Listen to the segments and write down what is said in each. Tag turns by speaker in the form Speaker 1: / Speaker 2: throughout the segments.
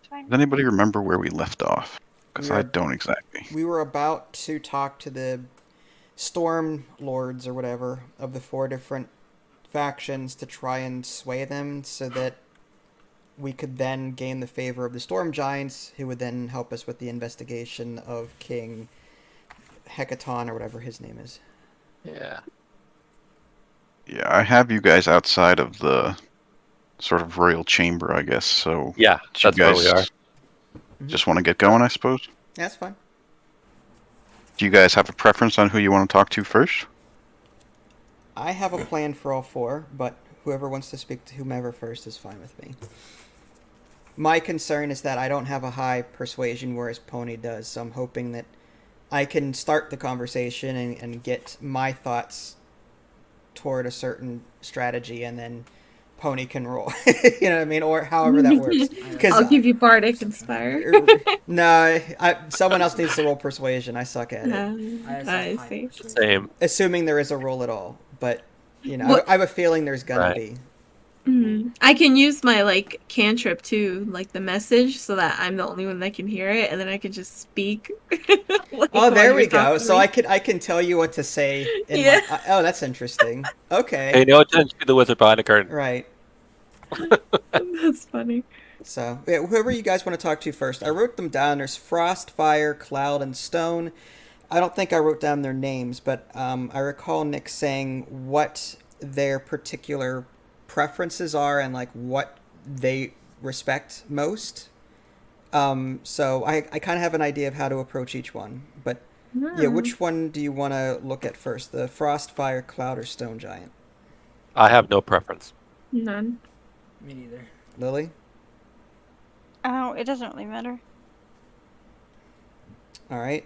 Speaker 1: fine.
Speaker 2: Does anybody remember where we left off? Because
Speaker 3: We
Speaker 2: I
Speaker 3: are
Speaker 2: don't exactly.
Speaker 3: we were about to talk to the storm lords or whatever of the 4 different factions to try and sway them so that we could then gain the favor of the storm giants, who would then help us with the investigation of King Hecaton or whatever his name is.
Speaker 4: Yeah.
Speaker 2: Yeah, I have you guys outside of the sort of royal chamber, I guess. So
Speaker 4: Yeah,
Speaker 2: do you
Speaker 4: that's where we
Speaker 2: guys
Speaker 4: are.
Speaker 2: just want to get going, I suppose?
Speaker 3: That's fine.
Speaker 2: Do you guys have a preference on who you want to talk to first?
Speaker 3: I have a plan for all 4, but whoever wants to speak to whomever first is fine with me. My concern is that I don't have a high persuasion, whereas Pony does, so I'm hoping that I can start the conversation and get my thoughts toward a certain strategy, and then Pony can roll. You know what I mean? Or however that works.
Speaker 5: I'll give you Bardic Inspire.
Speaker 3: No, someone else needs to roll persuasion. I suck at it.
Speaker 5: I see.
Speaker 4: Same.
Speaker 3: Assuming there is a roll at all. But, you know,
Speaker 5: What-
Speaker 3: I have a feeling there's gonna
Speaker 4: Right.
Speaker 3: be.
Speaker 5: I can use my like cantrip too, like the message, so that I'm the only one that can hear it, and then I can just speak. Like,
Speaker 3: Oh,
Speaker 5: while
Speaker 3: there
Speaker 5: you're
Speaker 3: we go.
Speaker 5: talking to
Speaker 3: So
Speaker 5: me.
Speaker 3: I can tell you what to say.
Speaker 5: Yeah.
Speaker 3: Oh, that's interesting. Okay.
Speaker 4: Hey, no attention to the wizard behind the curtain.
Speaker 3: Right.
Speaker 5: That's funny.
Speaker 3: So, yeah, whoever you guys want to talk to first. I wrote them down. There's Frost, Fire, Cloud, and Stone. I don't think I wrote down their names, but I recall Nick saying what their particular preferences are and like what they respect most. So I kind of have an idea of how to approach each one. But yeah, which one do you want to look at first? The Frost, Fire, Cloud, or Stone Giant?
Speaker 4: I have no preference.
Speaker 5: None.
Speaker 6: Me neither.
Speaker 3: Lily?
Speaker 1: Oh, it doesn't really matter.
Speaker 3: All right.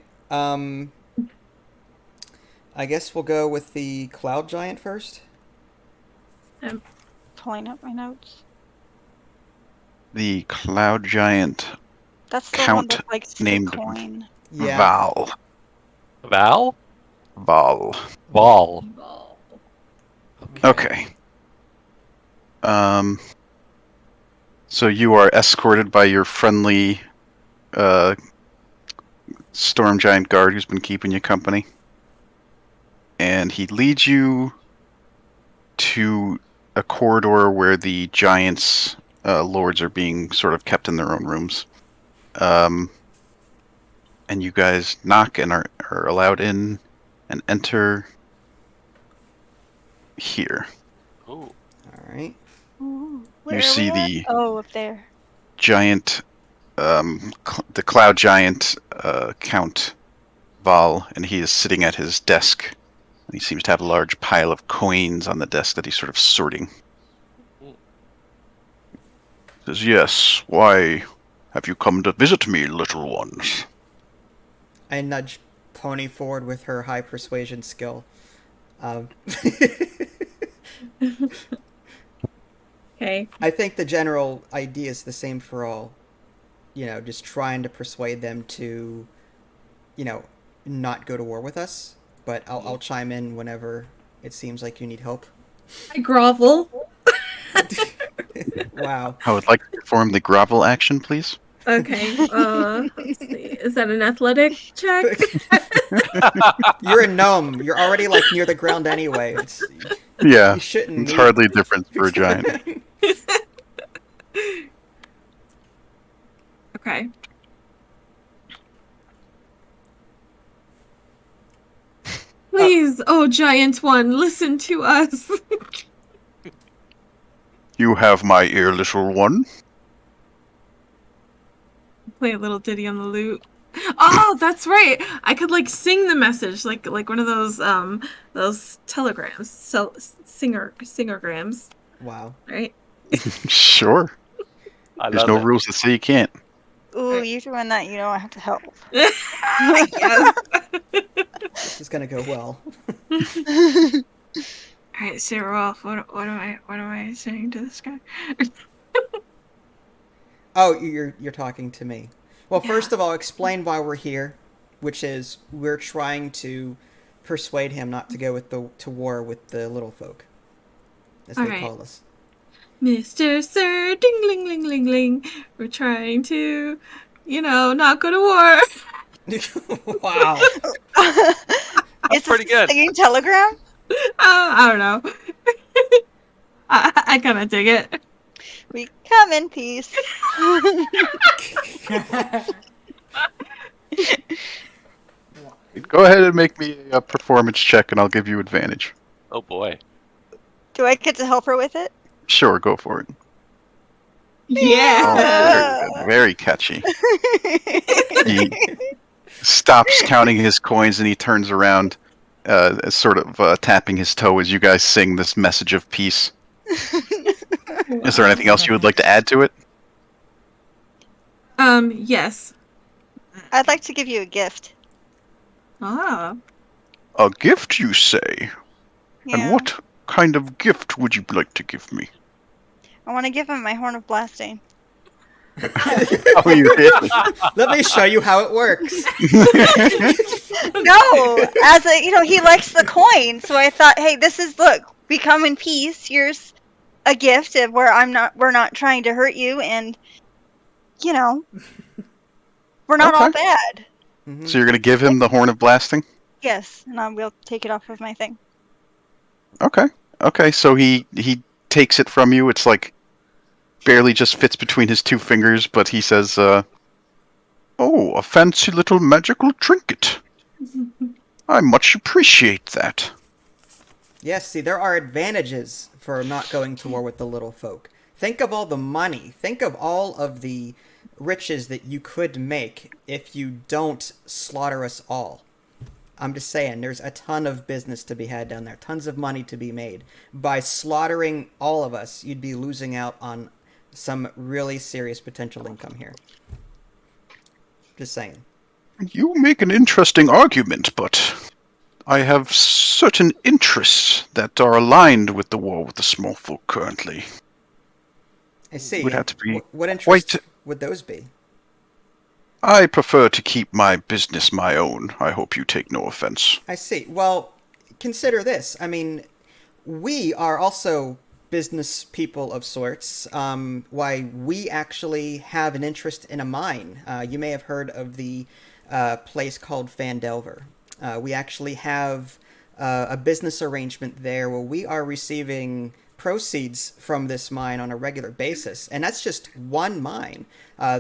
Speaker 3: I guess we'll go with the Cloud Giant first.
Speaker 1: Pulling up my notes.
Speaker 2: The Cloud Giant
Speaker 1: That's the
Speaker 2: Count
Speaker 1: one that likes
Speaker 2: named
Speaker 1: the coin.
Speaker 3: Yeah.
Speaker 2: Val.
Speaker 4: Val?
Speaker 2: Val.
Speaker 4: Val.
Speaker 2: Okay. So you are escorted by your friendly storm giant guard who's been keeping you company. And he leads you to a corridor where the giants' lords are being sort of kept in their own rooms. And you guys knock and are allowed in and enter here.
Speaker 4: Ooh.
Speaker 3: All right.
Speaker 1: Ooh,
Speaker 2: You see the
Speaker 1: up there.
Speaker 2: giant, the cloud giant Count Val, and he is sitting at his desk. And he seems to have a large pile of coins on the desk that he's sort of sorting. Says, "Yes, why have you come to visit me, little ones?"
Speaker 3: I nudge Pony forward with her high persuasion skill.
Speaker 5: Okay.
Speaker 3: I think the general idea is the same for all. You know, just trying to persuade them to, you know, not go to war with us. But I'll chime in whenever it seems like you need help.
Speaker 5: I grovel.
Speaker 3: Wow.
Speaker 2: I would like to perform the grovel action, please.
Speaker 5: Okay. Let's see. Is that an athletic check?
Speaker 3: You're a gnome. You're already like near the ground anyway.
Speaker 2: Yeah,
Speaker 3: You shouldn't.
Speaker 2: it's
Speaker 3: need-
Speaker 2: hardly different for a giant.
Speaker 5: Okay. Please, oh giant one, listen to us.
Speaker 2: You have my ear, little one.
Speaker 5: Play a little ditty on the lute. Oh, that's right. I could like sing the message like one of those telegrams. So singergrams,
Speaker 3: Wow.
Speaker 5: right?
Speaker 2: Sure.
Speaker 4: I
Speaker 2: There's
Speaker 4: love
Speaker 2: no
Speaker 4: it.
Speaker 2: rules that say you can't.
Speaker 1: Ooh, you're doing that. You know I have to help.
Speaker 5: Yes.
Speaker 3: This is gonna go well.
Speaker 5: All right, say Rolf. What am I saying to this guy?
Speaker 3: Oh, you're talking to me. Well,
Speaker 5: Yeah.
Speaker 3: first of all, explain why we're here, which is we're trying to persuade him not to go to war with the little folk, as they
Speaker 5: Alright.
Speaker 3: call us.
Speaker 5: Mr. Sir, ding ling ling ling ling. We're trying to, not go to war.
Speaker 3: Wow.
Speaker 1: Is this
Speaker 4: pretty good.
Speaker 1: singing telegram?
Speaker 5: I don't know. I kind of dig it.
Speaker 1: We come in peace.
Speaker 2: Go ahead and make me a performance check, and I'll give you advantage.
Speaker 4: Oh boy.
Speaker 1: Do I get to help her with it?
Speaker 2: Sure, go for it.
Speaker 5: Yeah.
Speaker 2: Oh, very good. Very catchy. He stops counting his coins and he turns around, sort of tapping his toe as you guys sing this message of peace. Is there anything else you would like to add to it?
Speaker 5: Yes.
Speaker 1: I'd like to give you a gift.
Speaker 5: Ah.
Speaker 2: A gift, you say?
Speaker 1: Yeah.
Speaker 2: And what kind of gift would you like to give me?
Speaker 1: I want to give him my horn of blasting.
Speaker 2: Oh, you really?
Speaker 3: Let me show you how it works.
Speaker 1: No, as a he likes the coin, so I thought, hey, look, we come in peace. Here's a gift of where we're not trying to hurt you, and we're not all
Speaker 2: Okay.
Speaker 1: bad.
Speaker 3: Mhm.
Speaker 2: So you're going to give him the horn of blasting?
Speaker 1: Yes, and I will take it off of my thing.
Speaker 2: Okay. Okay, so he takes it from you. It's like barely just fits between his two fingers, but he says, oh, a fancy little magical trinket. I much appreciate that.
Speaker 3: Yes, see, there are advantages for not going to war with the little folk. Think of all the money. Think of all of the riches that you could make if you don't slaughter us all. I'm just saying, there's a ton of business to be had down there, tons of money to be made. By slaughtering all of us, you'd be losing out on some really serious potential income here. Just saying.
Speaker 2: You make an interesting argument, but I have certain interests that are aligned with the war with the small folk currently.
Speaker 3: I see.
Speaker 2: Would have to be
Speaker 3: What interests
Speaker 2: quite-
Speaker 3: would those be?
Speaker 2: I prefer to keep my business my own. I hope you take no offense.
Speaker 3: I see. Well, consider this. I mean, we are also business people of sorts. Why we actually have an interest in a mine. You may have heard of the place called Fandelver. We actually have a business arrangement there where we are receiving proceeds from this mine on a regular basis, and that's just one mine.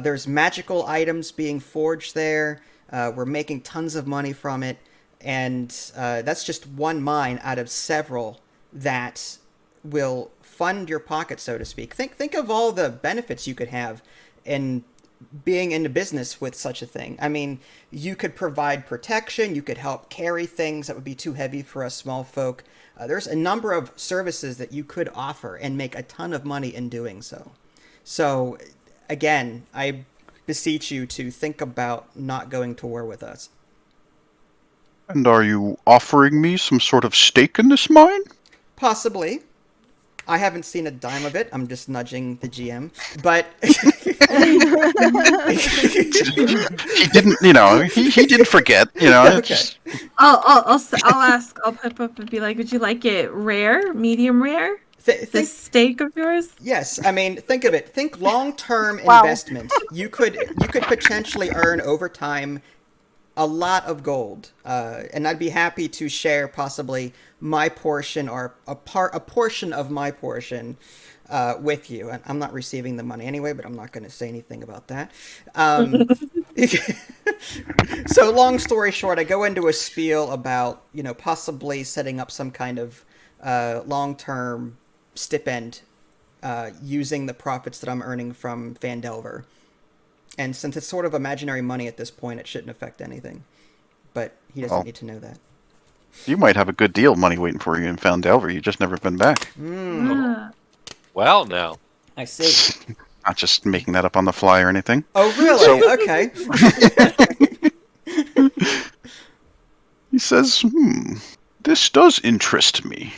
Speaker 3: There's magical items being forged there. We're making tons of money from it, and that's just one mine out of several that will fund your pocket, so to speak. Think of all the benefits you could have in being into business with such a thing. I mean, you could provide protection, you could help carry things that would be too heavy for us small folk. There's a number of services that you could offer and make a ton of money in doing so. So, again, I beseech you to think about not going to war with us.
Speaker 2: And are you offering me some sort of stake in this mine?
Speaker 3: Possibly. I haven't seen a dime of it. I'm just nudging the GM. But
Speaker 2: He didn't, he didn't forget,
Speaker 3: Okay.
Speaker 2: just-
Speaker 5: I'll ask. I'll pop up and be like, "Would you like it rare, medium rare? This
Speaker 3: think
Speaker 5: steak of yours?"
Speaker 3: Yes, I mean, think of it. Think long-term
Speaker 1: Wow.
Speaker 3: investment. You could potentially earn over time a lot of gold, and I'd be happy to share possibly my portion or a portion of my portion with you. And I'm not receiving the money anyway, but I'm not going to say anything about that. So, long story short, I go into a spiel about possibly setting up some kind of long-term stipend using the profits that I'm earning from Fandelver. And since it's sort of imaginary money at this point, it shouldn't affect anything. But he doesn't
Speaker 2: Well,
Speaker 3: need to know that.
Speaker 2: You might have a good deal of money waiting for you in Fandelver. You've just never been back.
Speaker 5: Ah.
Speaker 4: Well, now.
Speaker 3: I see.
Speaker 2: Not just making that up on the fly or anything.
Speaker 3: Oh, really? Okay.
Speaker 2: He says, this does interest me.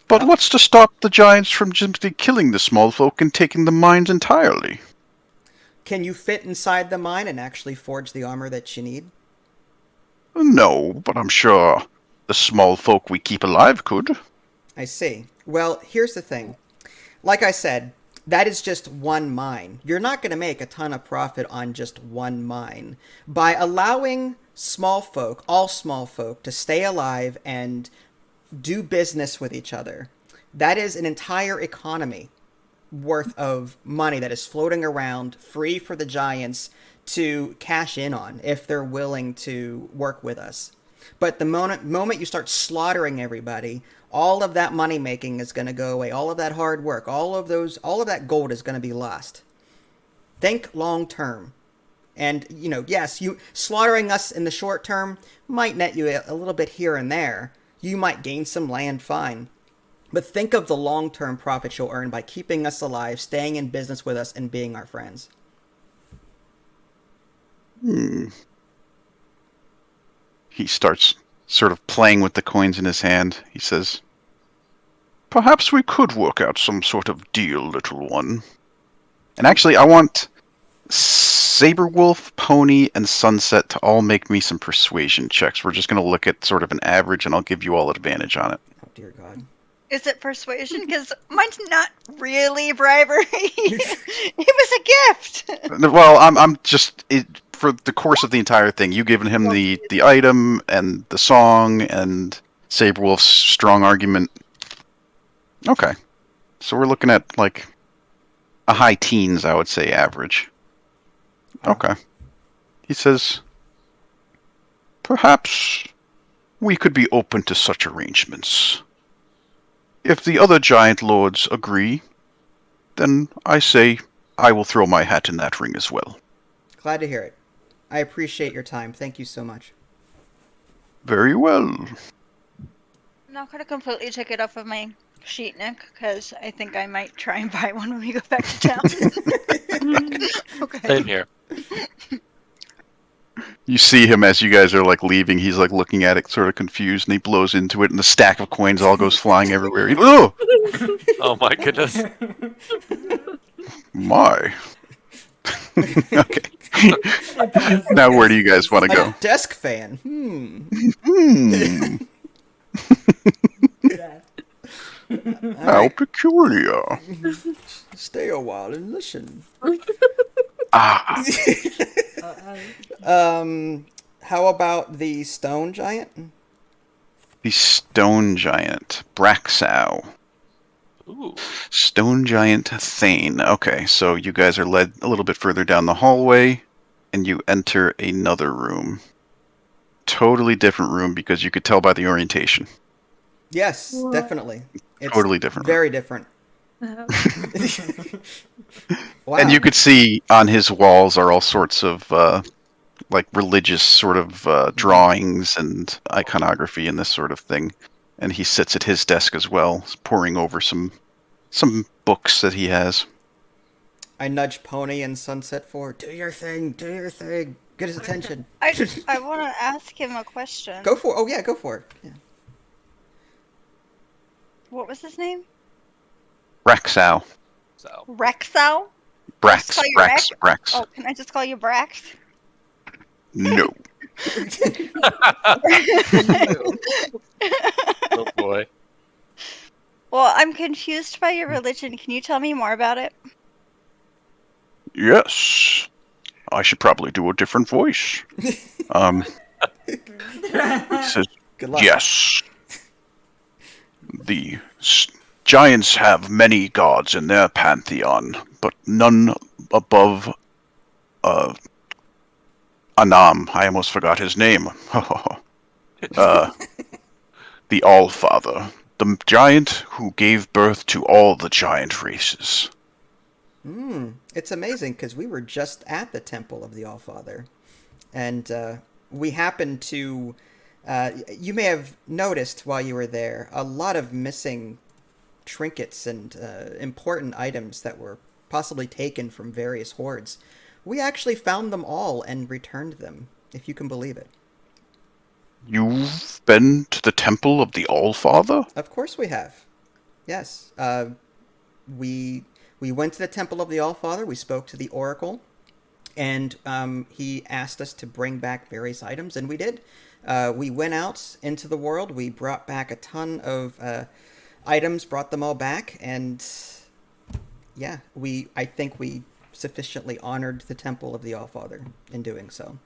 Speaker 2: But what's to stop the giants from simply killing the small folk and taking the mines entirely?
Speaker 3: Can you fit inside the mine and actually forge the armor that you need?
Speaker 2: No, but I'm sure the small folk we keep alive could.
Speaker 3: I see. Well, here's the thing. like I said, that is just one mine. You're not going to make a ton of profit on just one mine. By allowing all small folk, to stay alive and do business with each other, that is an entire economy worth of money that is floating around, free for the giants to cash in on if they're willing to work with us. But the moment you start slaughtering everybody, all of that money making is going to go away. All of that hard work, all of that gold is going to be lost. Think long term. And, yes, you slaughtering us in the short term might net you a little bit here and there. You might gain some land, fine. But think of the long-term profits you'll earn by keeping us alive, staying in business with us, and being our friends.
Speaker 2: He starts sort of playing with the coins in his hand. He says, "Perhaps we could work out some sort of deal, little one. And actually, I want Saberwolf, Pony, and Sunset to all make me some persuasion checks. We're just going to look at sort of an average, and I'll give you all advantage on it."
Speaker 3: Oh, dear God.
Speaker 1: Is it persuasion? Because mine's not really bribery. It was a gift.
Speaker 2: Well, I'm just for the course of the entire thing. You've given him the item and the song and Saberwolf's strong argument. Okay, so we're looking at like a high teens, I would say, average. Okay. He says, "Perhaps we could be open to such arrangements. If the other giant lords agree, then I say I will throw my hat in that ring as well."
Speaker 3: Glad to hear it. I appreciate your time. Thank you so much.
Speaker 2: Very well.
Speaker 1: I'm not going to completely take it off of my sheet, Nick, because I think I might try and buy one when we go back to town. Okay.
Speaker 4: Same here.
Speaker 2: You see him as you guys are like leaving. He's like looking at it, sort of confused, and he blows into it, and the stack of coins all goes flying everywhere. Oh,
Speaker 4: Oh my goodness.
Speaker 2: my. Okay. Now, where do you guys want to go?
Speaker 3: A desk fan.
Speaker 2: How peculiar.
Speaker 3: Stay a while and listen.
Speaker 2: Ah,
Speaker 3: How about the stone giant?
Speaker 2: the stone giant, Braxow.
Speaker 4: Ooh.
Speaker 2: Stone giant Thane. Okay, so you guys are led a little bit further down the hallway, and you enter another room. Totally different room because you could tell by the orientation.
Speaker 3: Yes,
Speaker 5: What?
Speaker 3: definitely. It's
Speaker 2: Totally different.
Speaker 3: Very different. Wow.
Speaker 2: And you could see on his walls are all sorts of like religious sort of drawings and iconography and this sort of thing. And he sits at his desk as well, poring over some books that he has.
Speaker 3: I nudge Pony and Sunset forward. Do your thing. Do your thing. Get his attention.
Speaker 1: I want to ask him a question.
Speaker 3: Go for it. Oh, yeah, go for it. Yeah.
Speaker 1: What was his name?
Speaker 2: Braxow.
Speaker 4: So
Speaker 1: Rexow?
Speaker 2: Brax.
Speaker 1: Call you
Speaker 2: Brax. Brax.
Speaker 1: Oh, can I just call you Brax?
Speaker 2: No.
Speaker 4: oh boy.
Speaker 1: Well, I'm confused by your religion. Can you tell me more about it?
Speaker 2: Yes. I should probably do a different voice. He says,
Speaker 3: Good luck.
Speaker 2: yes. The giants have many gods in their pantheon, but none above Anam. I almost forgot his name. The All-Father. The giant who gave birth to all the giant races.
Speaker 3: It's amazing because we were just at the Temple of the All-Father. And we happened to... you may have noticed while you were there a lot of missing trinkets and important items that were possibly taken from various hordes. We actually found them all and returned them, if you can believe it.
Speaker 2: You've been to the Temple of the All-Father?
Speaker 3: Of course we have. Yes. We went to the Temple of the All-Father, we spoke to the Oracle, and he asked us to bring back various items, and we did. We went out into the world, we brought back a ton of items, brought them all back, and yeah, I think we sufficiently honored the temple of the Allfather in doing so.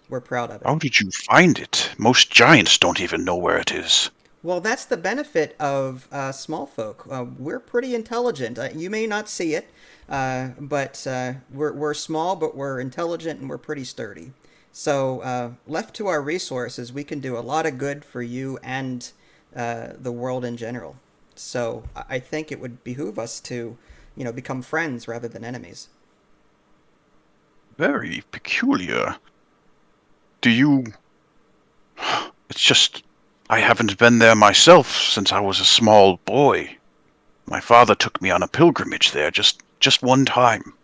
Speaker 3: We're proud of it.
Speaker 2: How did you find it? Most giants don't even know where it is.
Speaker 3: Well, that's the benefit of small folk. We're pretty intelligent. You may not see it, but we're small, but we're intelligent and we're pretty sturdy. So, left to our resources, we can do a lot of good for you and the world in general. So, I think it would behoove us to, become friends rather than enemies.
Speaker 2: Very peculiar. Do you... It's just... I haven't been there myself since I was a small boy. My father took me on a pilgrimage there just one time.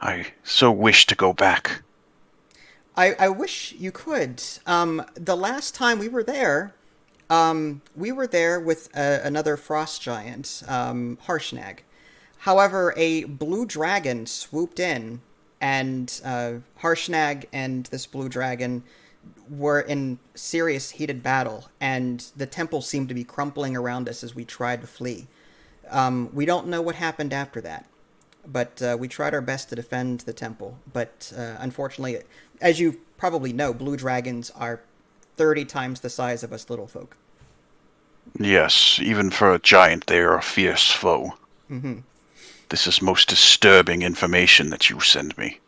Speaker 2: I so wish to go back.
Speaker 3: I wish you could. The last time we were there with another frost giant, Harshnag. However, a blue dragon swooped in, and Harshnag and this blue dragon were in serious heated battle, and the temple seemed to be crumpling around us as we tried to flee. We don't know what happened after that, but we tried our best to defend the temple. But unfortunately, as you probably know, blue dragons are 30 times the size of us little folk.
Speaker 2: Yes, even for a giant they are a fierce foe.
Speaker 3: Mm-hmm.
Speaker 2: This is most disturbing information that you send me.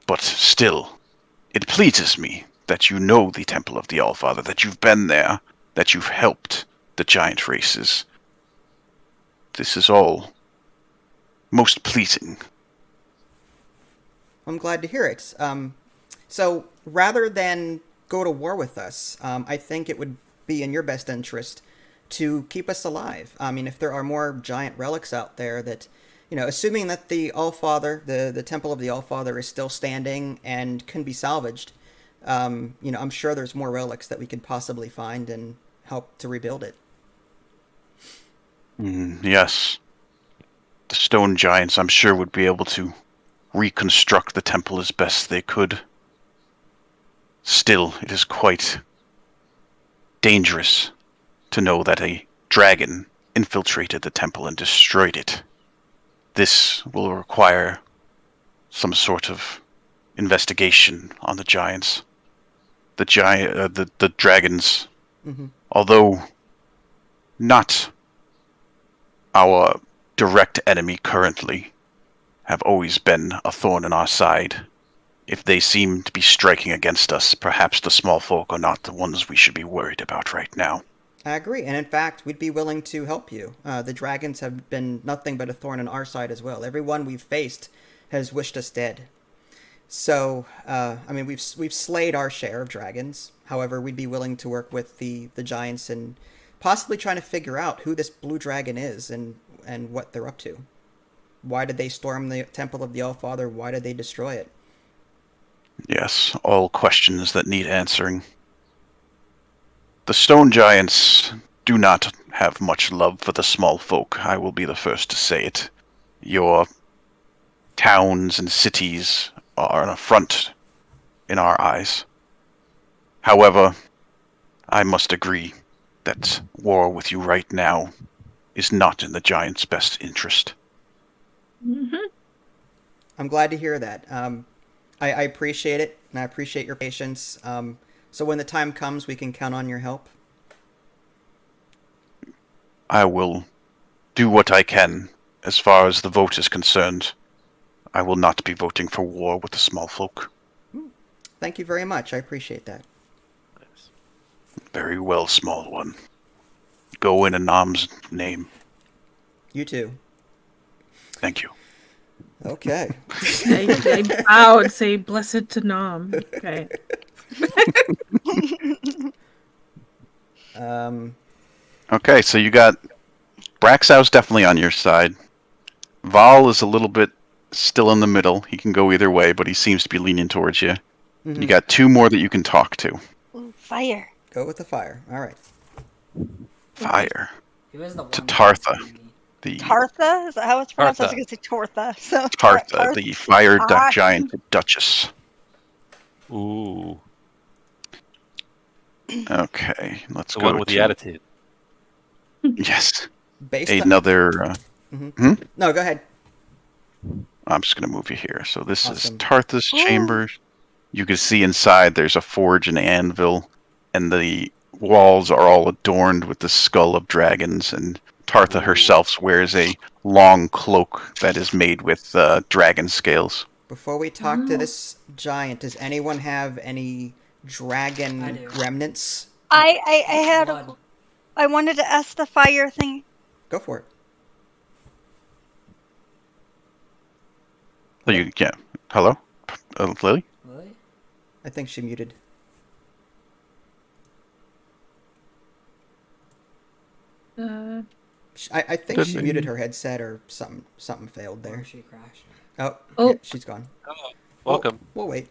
Speaker 2: But still, it pleases me that you know the Temple of the Allfather, that you've been there, that you've helped the giant races. This is all most pleasing.
Speaker 3: I'm glad to hear it. So rather than go to war with us, I think it would be in your best interest to keep us alive. I mean, if there are more giant relics out there that, assuming that the Allfather, the Temple of the Allfather is still standing and can be salvaged, I'm sure there's more relics that we could possibly find and help to rebuild it.
Speaker 2: Yes. The stone giants, I'm sure, would be able to reconstruct the temple as best they could. Still, it is quite dangerous to know that a dragon infiltrated the temple and destroyed it. This will require some sort of investigation on the giants. The dragons,
Speaker 3: Mm-hmm.
Speaker 2: although not our direct enemy currently, have always been a thorn in our side. If they seem to be striking against us, perhaps the small folk are not the ones we should be worried about right now.
Speaker 3: I agree, and in fact, we'd be willing to help you. The dragons have been nothing but a thorn in our side as well. Everyone we've faced has wished us dead. So, we've slayed our share of dragons. However, we'd be willing to work with the giants and possibly trying to figure out who this blue dragon is and what they're up to. Why did they storm the Temple of the Allfather? Why did they destroy it?
Speaker 2: Yes, all questions that need answering. The stone giants do not have much love for the small folk, I will be the first to say it. Your towns and cities are an affront in our eyes. However, I must agree that war with you right now is not in the giants' best interest.
Speaker 5: Mm-hmm.
Speaker 3: I'm glad to hear that. I appreciate it, and I appreciate your patience. So when the time comes, we can count on your help.
Speaker 2: I will do what I can. As far as the vote is concerned, I will not be voting for war with the small folk.
Speaker 3: Thank you very much. I appreciate that.
Speaker 4: Nice.
Speaker 2: Very well, small one. Go in Anam's name.
Speaker 3: You too.
Speaker 2: Thank you.
Speaker 3: Okay.
Speaker 5: I bowed, say blessed to Nam. Okay.
Speaker 2: Okay, so you got Braxow's definitely on your side. Val is a little bit still in the middle. He can go either way, but he seems to be leaning towards you.
Speaker 3: Mhm.
Speaker 2: You got two more that you can talk to.
Speaker 1: Ooh, fire.
Speaker 3: Go with the fire. All right.
Speaker 2: Fire.
Speaker 6: Who was the one
Speaker 2: To
Speaker 6: that
Speaker 2: Tartha.
Speaker 6: was me?
Speaker 2: The
Speaker 1: Tartha? Is that how it's pronounced? I was
Speaker 4: Tartha.
Speaker 1: going to say Tortha. So,
Speaker 2: Tartha, the fire
Speaker 1: Ah.
Speaker 2: giant Duchess.
Speaker 4: Ooh.
Speaker 2: Okay, let's
Speaker 4: The
Speaker 2: go
Speaker 4: one with
Speaker 2: to
Speaker 4: the attitude.
Speaker 2: yes.
Speaker 3: Based on,
Speaker 2: Another
Speaker 3: No, go ahead.
Speaker 2: I'm just going to move you here. So this
Speaker 3: Awesome.
Speaker 2: is Tartha's
Speaker 1: Ooh.
Speaker 2: chamber. You can see inside there's a forge and anvil, and the walls are all adorned with the skull of dragons, and Tartha herself wears a long cloak that is made with dragon scales.
Speaker 3: Before we talk to
Speaker 5: Oh.
Speaker 3: this giant, does anyone have any dragon
Speaker 6: I do.
Speaker 3: remnants?
Speaker 1: I had
Speaker 6: Blood.
Speaker 1: I wanted to ask the fire thing.
Speaker 3: Go for it.
Speaker 2: So you, yeah. Hello? Lily?
Speaker 6: Really?
Speaker 3: I think she muted. I think she
Speaker 2: Didn't-
Speaker 3: muted her headset or something failed
Speaker 6: Or
Speaker 3: there.
Speaker 6: she crashed.
Speaker 3: Oh,
Speaker 5: Oh.
Speaker 3: yeah, she's gone.
Speaker 4: Welcome.
Speaker 3: We'll wait.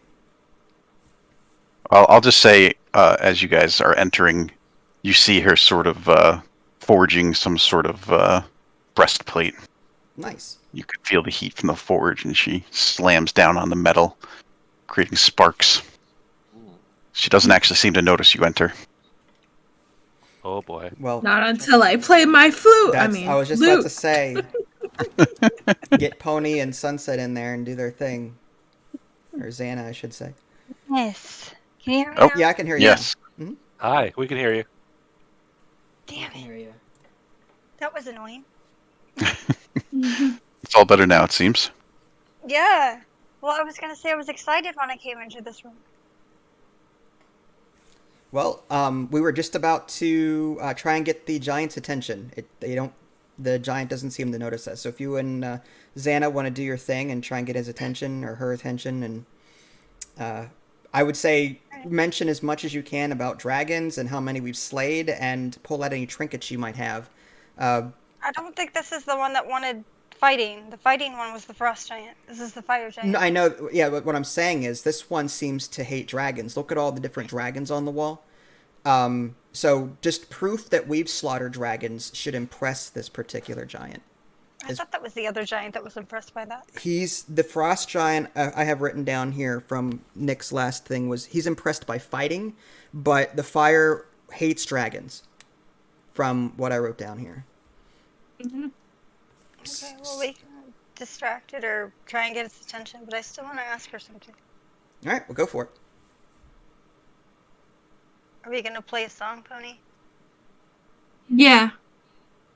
Speaker 2: I'll just say, as you guys are entering, you see her sort of forging some sort of breastplate.
Speaker 3: Nice.
Speaker 2: You can feel the heat from the forge, and she slams down on the metal, creating sparks. She doesn't actually seem to notice you enter.
Speaker 4: Oh boy.
Speaker 3: Well,
Speaker 5: Not until I play my flute.
Speaker 3: that's,
Speaker 5: I
Speaker 3: I,
Speaker 5: mean,
Speaker 3: was just
Speaker 5: lute.
Speaker 3: about to say, get Pony and Sunset in there and do their thing. Or Xana, I should say.
Speaker 1: Yes. Can you hear me
Speaker 2: Oh,
Speaker 1: now?
Speaker 3: Yeah, I can hear you.
Speaker 2: Yes.
Speaker 4: Hi, we can hear you.
Speaker 6: I
Speaker 1: Damn
Speaker 6: can
Speaker 1: it.
Speaker 6: hear you.
Speaker 1: That was annoying.
Speaker 2: It's all better now, it seems.
Speaker 1: Yeah. Well, I was gonna say I was excited when I came into this room.
Speaker 3: Well, we were just about to try and get the giant's attention. The giant doesn't seem to notice us. So if you and Xana want to do your thing and try and get his attention or her attention, and I would say mention as much as you can about dragons and how many we've slayed, and pull out any trinkets you might have.
Speaker 1: I don't think this is the one that wanted fighting. The fighting one was the frost giant. This is the fire giant.
Speaker 3: No, I know. Yeah, but what I'm saying is this one seems to hate dragons. Look at all the different dragons on the wall. So just proof that we've slaughtered dragons should impress this particular giant.
Speaker 1: I thought that was the other giant that was impressed by that.
Speaker 3: He's the frost giant. I have written down here from Nick's last thing was he's impressed by fighting, but the fire hates dragons. From what I wrote down here.
Speaker 1: Okay, well, we can distract it or try and get its attention, but I still want to ask her something.
Speaker 3: All right, we'll go for it.
Speaker 1: Are we gonna play a song, Pony?
Speaker 5: Yeah.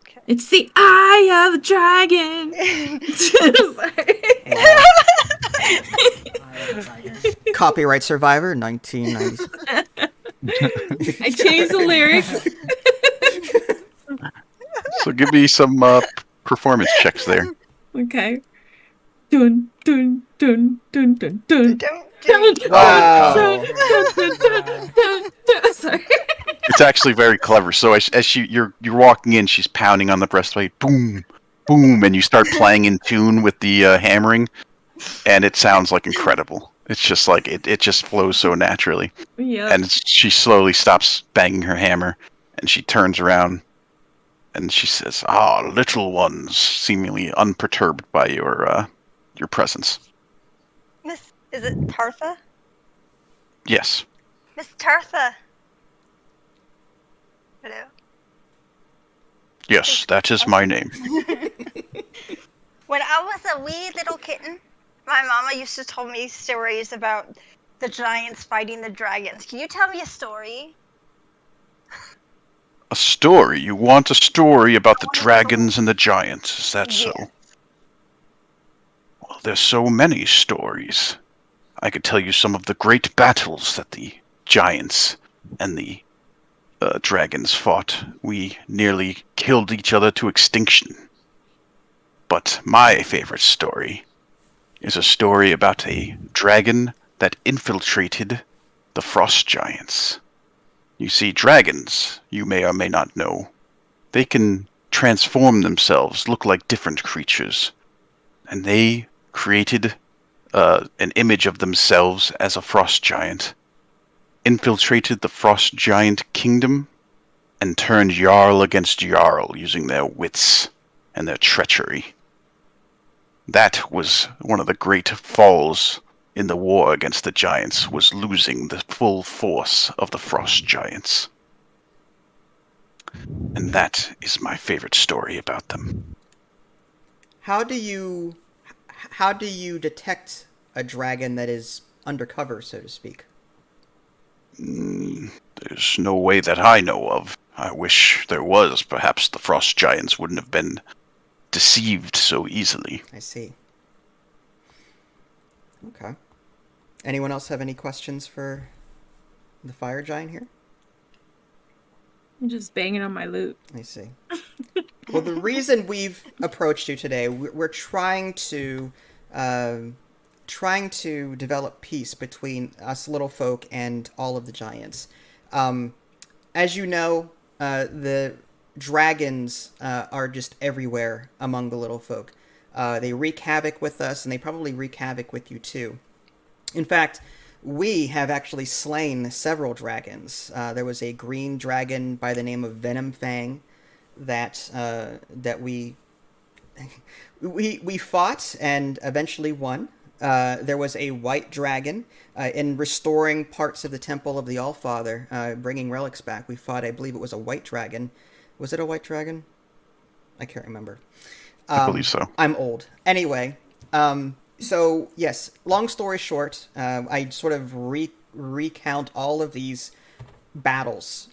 Speaker 1: Okay.
Speaker 5: It's the eye of the dragon. Sorry.
Speaker 6: I am a tiger.
Speaker 3: Copyright Survivor, 1990s.
Speaker 5: I changed the lyrics.
Speaker 2: So give me some performance checks there.
Speaker 5: Okay. Dun dun dun dun dun dun.
Speaker 1: Don't
Speaker 3: Wow.
Speaker 5: Sorry.
Speaker 2: It's actually very clever. So as you're walking in, she's pounding on the breastplate, boom, boom, and you start playing in tune with the hammering, and it sounds like incredible. It's just like it just flows so naturally.
Speaker 5: Yeah.
Speaker 2: And she slowly stops banging her hammer, and she turns around, and she says, "Ah, little ones," seemingly unperturbed by your presence.
Speaker 1: Miss, is it Tartha?
Speaker 2: Yes.
Speaker 1: Miss Tartha. Hello.
Speaker 2: Yes, that is my name.
Speaker 1: When I was a wee little kitten, my mama used to tell me stories about the giants fighting the dragons. Can you tell me a story?
Speaker 2: A story? You want a story about the dragons and the giants? Is that so?
Speaker 1: Yes.
Speaker 2: Well, there's so many stories. I could tell you some of the great battles that the giants and the dragons fought. We nearly killed each other to extinction. But my favorite story is a story about a dragon that infiltrated the frost giants. You see, dragons, you may or may not know, they can transform themselves, look like different creatures. And they created an image of themselves as a frost giant, infiltrated the frost giant kingdom, and turned Jarl against Jarl using their wits and their treachery. That was one of the great falls in the war against the giants, was losing the full force of the frost giants. And that is my favorite story about them.
Speaker 3: how do you detect a dragon that is undercover, so to speak?
Speaker 2: There's no way that I know of. I wish there was. Perhaps the frost giants wouldn't have been deceived so easily.
Speaker 3: I see. Okay. Anyone else have any questions for the fire giant here?
Speaker 5: I'm just banging on my loot.
Speaker 3: I see. Well, the reason we've approached you today, we're trying to develop peace between us little folk and all of the giants. As you know, the dragons are just everywhere among the little folk. They wreak havoc with us, and they probably wreak havoc with you too. In fact, we have actually slain several dragons. There was a green dragon by the name of Venom Fang that we fought and eventually won. There was a white dragon in restoring parts of the Temple of the Allfather, bringing relics back. We fought, I believe it was a white dragon. Was it a white dragon? I can't remember.
Speaker 2: I believe so.
Speaker 3: I'm old. Anyway, so yes, long story short, I sort of recount all of these battles,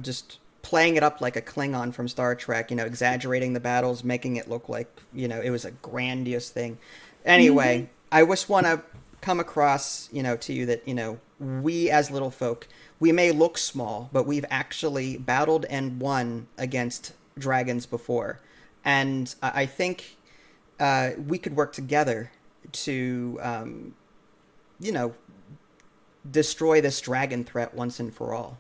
Speaker 3: just playing it up like a Klingon from Star Trek, exaggerating the battles, making it look like, it was a grandiose thing. Anyway, I just want to come across, to you that, we as little folk, we may look small, but we've actually battled and won against dragons before. And I think we could work together to, destroy this dragon threat once and for all.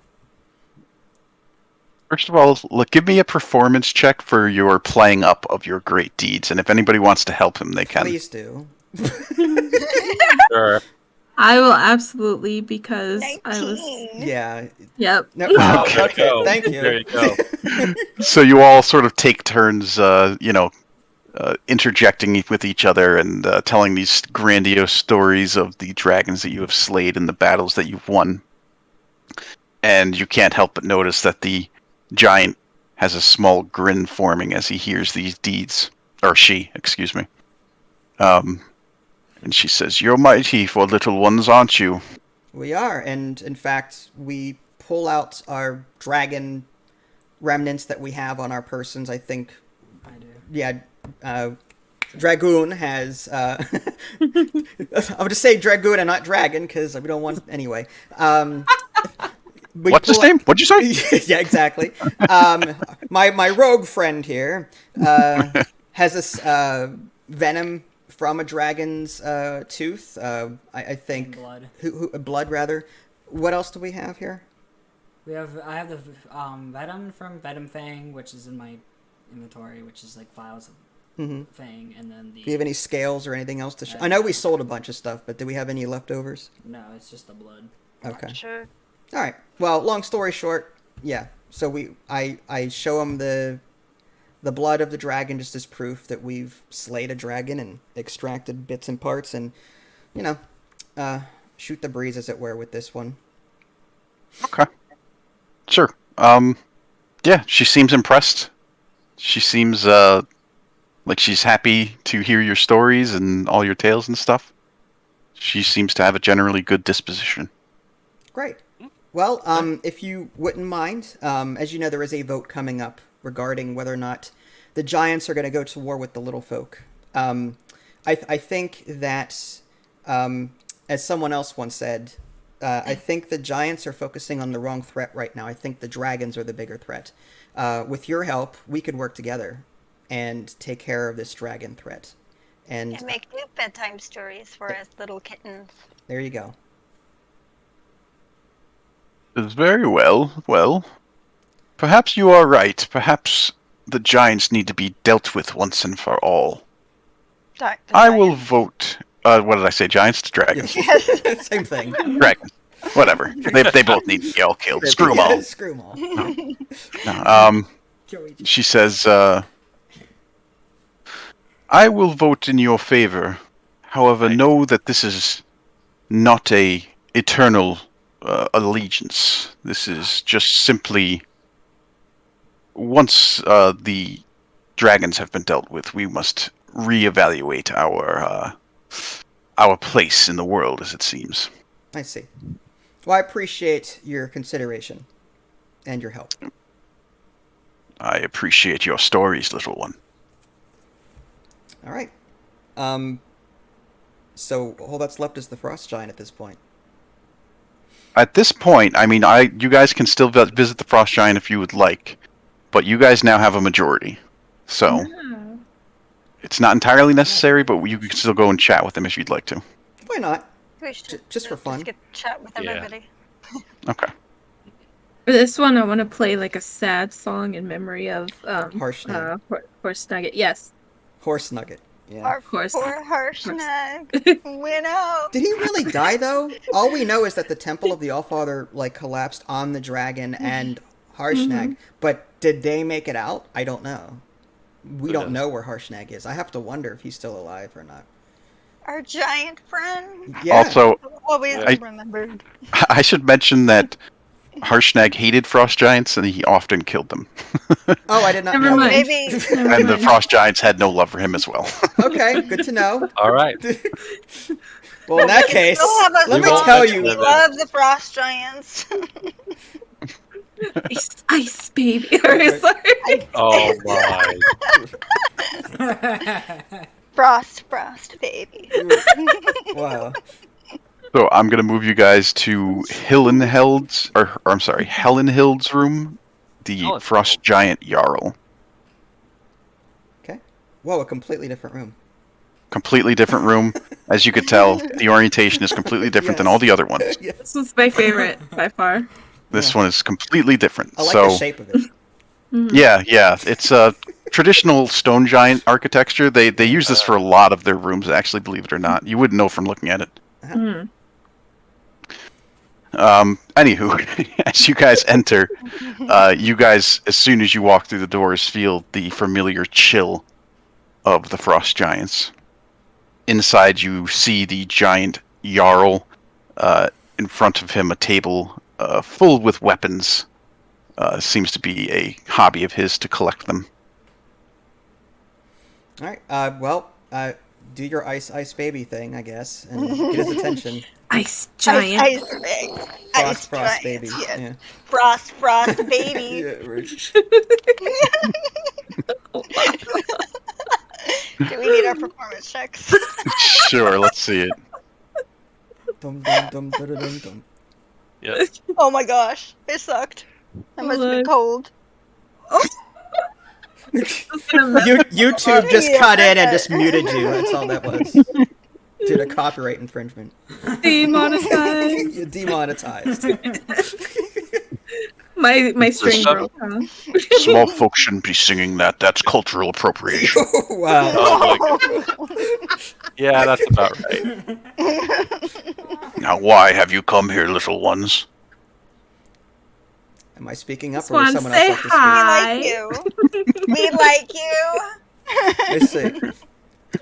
Speaker 2: First of all, look, give me a performance check for your playing up of your great deeds, and if anybody wants to help him, they can.
Speaker 3: Please do.
Speaker 4: Sure.
Speaker 5: I will absolutely, because I was.
Speaker 1: 19.
Speaker 3: Yeah.
Speaker 5: Yep.
Speaker 3: No,
Speaker 2: Okay.
Speaker 3: okay. Thank you.
Speaker 4: There you go.
Speaker 2: So you all sort of take turns, interjecting with each other and telling these grandiose stories of the dragons that you have slayed and the battles that you've won. And you can't help but notice that the giant has a small grin forming as he hears these deeds. Or she, excuse me. And she says, "You're mighty for little ones, aren't you?"
Speaker 3: We are, and in fact, we pull out our dragon remnants that we have on our persons. I think,
Speaker 6: I do.
Speaker 3: yeah, Dragoon has. I would just say Dragoon and not Dragon because we don't want anyway.
Speaker 2: What's his name? What'd you say?
Speaker 3: Yeah, exactly. My rogue friend here has this venom from a dragon's tooth. I think
Speaker 6: Blood.
Speaker 3: Blood rather. What else do we have here?
Speaker 6: I have the Venom from Venom Fang, which is in my inventory, which is like files of Fang, and then the.
Speaker 3: Do you have any scales or anything else to show? I know we sold a bunch of stuff, but do we have any leftovers?
Speaker 6: No, it's just the blood.
Speaker 3: Okay.
Speaker 1: Sure.
Speaker 3: All right. Well, long story short, yeah. So I show him the blood of the dragon just as proof that we've slayed a dragon and extracted bits and parts, and shoot the breeze, as it were, with this one.
Speaker 2: Okay. Sure. Yeah, she seems impressed. She seems like she's happy to hear your stories and all your tales and stuff. She seems to have a generally good disposition.
Speaker 3: Great. Well, if you wouldn't mind, as you know, there is a vote coming up regarding whether or not the giants are going to go to war with the little folk. I think that, as someone else once said, I think the giants are focusing on the wrong threat right now. I think the dragons are the bigger threat. With your help, we could work together and take care of this dragon threat. And
Speaker 1: make new bedtime stories for us little kittens.
Speaker 3: there you go.
Speaker 2: Very well. Well, perhaps you are right. Perhaps the giants need to be dealt with once and for all. I will vote. What did I say? Giants to dragons?
Speaker 1: Yes.
Speaker 3: Same thing.
Speaker 2: Dragons. Whatever. They both need to be all killed. Screw them all.
Speaker 3: Screw them all.
Speaker 2: No, she says, I will vote in your favor. However, know that this is not a eternal allegiance. This is just simply once the dragons have been dealt with, we must reevaluate our place in the world, as it seems.
Speaker 3: I see. Well, I appreciate your consideration and your help.
Speaker 2: I appreciate your stories, little one.
Speaker 3: All right. So all that's left is the Frost Giant at this point.
Speaker 2: At this point, I mean, you guys can still visit the Frost Giant if you would like, but you guys now have a majority, so
Speaker 5: Yeah.
Speaker 2: it's not entirely necessary. But you can still go and chat with them if you'd like to.
Speaker 3: Why not?
Speaker 1: We should
Speaker 3: Just for fun.
Speaker 1: Just get to chat with
Speaker 4: Yeah.
Speaker 1: everybody.
Speaker 2: Okay.
Speaker 5: For this one, I want to play like a sad song in memory of
Speaker 3: Harshnag.
Speaker 5: Horse Nugget. Yes,
Speaker 3: Horse Nugget. Yeah.
Speaker 1: Our
Speaker 5: Horse.
Speaker 1: poor Harshnag went out.
Speaker 3: Did he really die though? All we know is that the Temple of the Allfather collapsed on the dragon and Harshnag. But did they make it out? I don't know. We don't know where Harshnag is. I have to wonder if he's still alive or not.
Speaker 1: Our giant friend.
Speaker 3: Yeah.
Speaker 2: Also,
Speaker 1: Always
Speaker 2: I-
Speaker 1: remembered.
Speaker 2: I should mention that Harshnag hated frost giants, and he often killed them.
Speaker 3: Oh, I did not
Speaker 5: Never
Speaker 3: know.
Speaker 5: mind.
Speaker 1: Maybe
Speaker 2: And the frost giants had no love for him as well.
Speaker 3: Okay, good to know.
Speaker 4: All right.
Speaker 3: Well, in that case,
Speaker 1: still have a
Speaker 3: let me
Speaker 4: won't
Speaker 3: tell
Speaker 4: mention
Speaker 3: you.
Speaker 1: we love the frost giants.
Speaker 5: Ice baby. Sorry.
Speaker 4: Oh my.
Speaker 1: frost baby.
Speaker 3: Wow.
Speaker 2: So I'm gonna move you guys to Helenhild's room, the
Speaker 4: Oh,
Speaker 2: frost giant Jarl.
Speaker 3: Okay. Whoa, a completely different room.
Speaker 2: Completely different room. As you could tell, the orientation is completely different than all the other ones.
Speaker 3: Yes.
Speaker 5: This was my favorite by far.
Speaker 2: This
Speaker 3: Yeah.
Speaker 2: one is completely different.
Speaker 3: I like
Speaker 2: So
Speaker 3: the shape of it.
Speaker 2: yeah, it's a traditional stone giant architecture. They use this for a lot of their rooms, actually, believe it or not. You wouldn't know from looking at it.
Speaker 5: Mhm.
Speaker 2: Anywho, as you guys enter, you guys, as soon as you walk through the doors, feel the familiar chill of the frost giants. Inside, you see the giant Jarl. In front of him, a table full with weapons. Seems to be a hobby of his to collect them.
Speaker 3: All right. Well, do your ice baby thing, I guess, and get his attention.
Speaker 5: Ice giant.
Speaker 1: Ice
Speaker 3: Frost
Speaker 1: giants,
Speaker 3: baby.
Speaker 1: yes.
Speaker 3: Yeah.
Speaker 1: Frost baby.
Speaker 3: Yeah, right.
Speaker 1: Do we need our performance checks?
Speaker 2: Sure, let's see it.
Speaker 3: Dum, dum, dum, dum, dum, dum.
Speaker 4: Yeah.
Speaker 1: Oh my gosh, it sucked. That must have been
Speaker 5: Hold
Speaker 1: cold.
Speaker 3: YouTube just
Speaker 1: Yeah.
Speaker 3: cut in and just muted you. That's all that was. Due to copyright infringement.
Speaker 5: Demonetized.
Speaker 3: You're demonetized.
Speaker 5: My string
Speaker 2: Some-
Speaker 5: broke. Huh?
Speaker 2: Small folks shouldn't be singing that. That's cultural appropriation.
Speaker 3: Wow.
Speaker 4: Oh my God. Yeah, that's about right.
Speaker 2: Now, why have you come here, little ones?
Speaker 3: Am I speaking up
Speaker 5: Just
Speaker 3: or is
Speaker 5: want to
Speaker 3: someone
Speaker 5: say
Speaker 3: else like to
Speaker 1: We
Speaker 5: hi.
Speaker 1: like you. We like you.
Speaker 3: I see.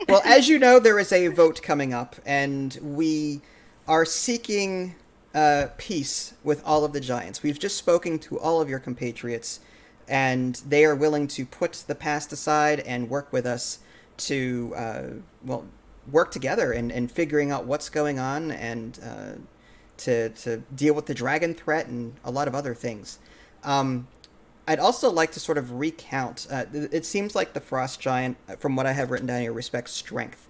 Speaker 3: Well, as you know, there is a vote coming up, and we are seeking peace with all of the giants. We've just spoken to all of your compatriots, and they are willing to put the past aside and work with us to, work together and figuring out what's going on and to deal with the dragon threat and a lot of other things. I'd also like to sort of recount. It seems like the frost giant, from what I have written down here, respects strength.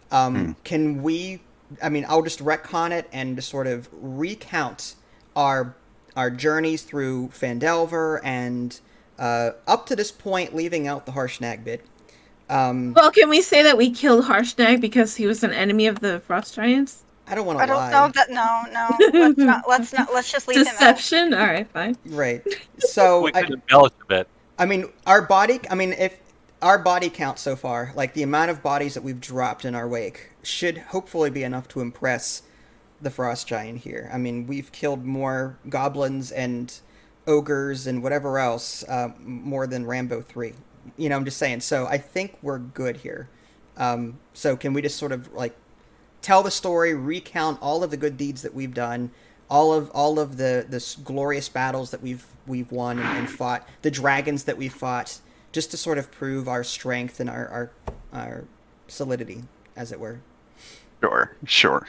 Speaker 3: Can we? I mean, I'll just retcon it and just sort of recount our journeys through Phandelver and up to this point, leaving out the Harshnag bit.
Speaker 5: Well, can we say that we killed Harshnag because he was an enemy of the frost giants?
Speaker 3: I don't want to
Speaker 1: I don't
Speaker 3: lie.
Speaker 1: know if that. No. Let's not. Let's just leave him out.
Speaker 5: Deception. All right, fine.
Speaker 3: Right. So
Speaker 4: We could embellish a bit.
Speaker 3: I mean, our body. I mean, if our body count so far, like the amount of bodies that we've dropped in our wake, should hopefully be enough to impress the frost giant here. I mean, we've killed more goblins and ogres and whatever else, more than Rambo 3. You know, I'm just saying. So I think we're good here. So can we just sort of tell the story, recount all of the good deeds that we've done, all of the glorious battles that we've won and fought, the dragons that we've fought, just to sort of prove our strength and our solidity, as it were.
Speaker 2: Sure.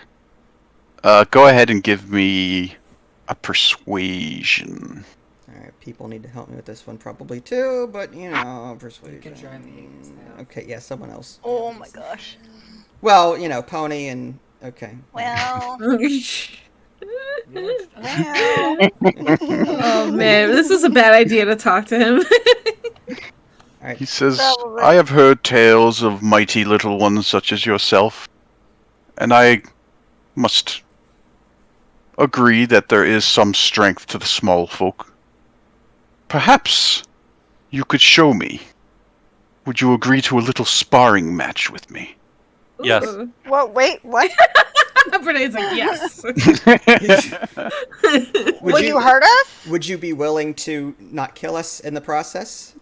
Speaker 2: Go ahead and give me a persuasion.
Speaker 3: All right, people need to help me with this one probably too, but persuasion.
Speaker 6: You can try me.
Speaker 3: Okay, yeah, someone else.
Speaker 1: Oh my gosh.
Speaker 3: Well, Pony and okay.
Speaker 1: Well,
Speaker 6: Village does.
Speaker 1: well.
Speaker 5: Oh man, this is a bad idea to talk to him.
Speaker 3: All right.
Speaker 2: He says,
Speaker 1: Probably.
Speaker 2: I have heard tales of mighty little ones such as yourself, and I must agree that there is some strength to the small folk. Perhaps you could show me. Would you agree to a little sparring match with me?
Speaker 4: Yes.
Speaker 5: Ooh.
Speaker 1: Well, wait, what?
Speaker 5: Renee's like, yes.
Speaker 1: Will you hurt us?
Speaker 3: Would you be willing to not kill us in the process?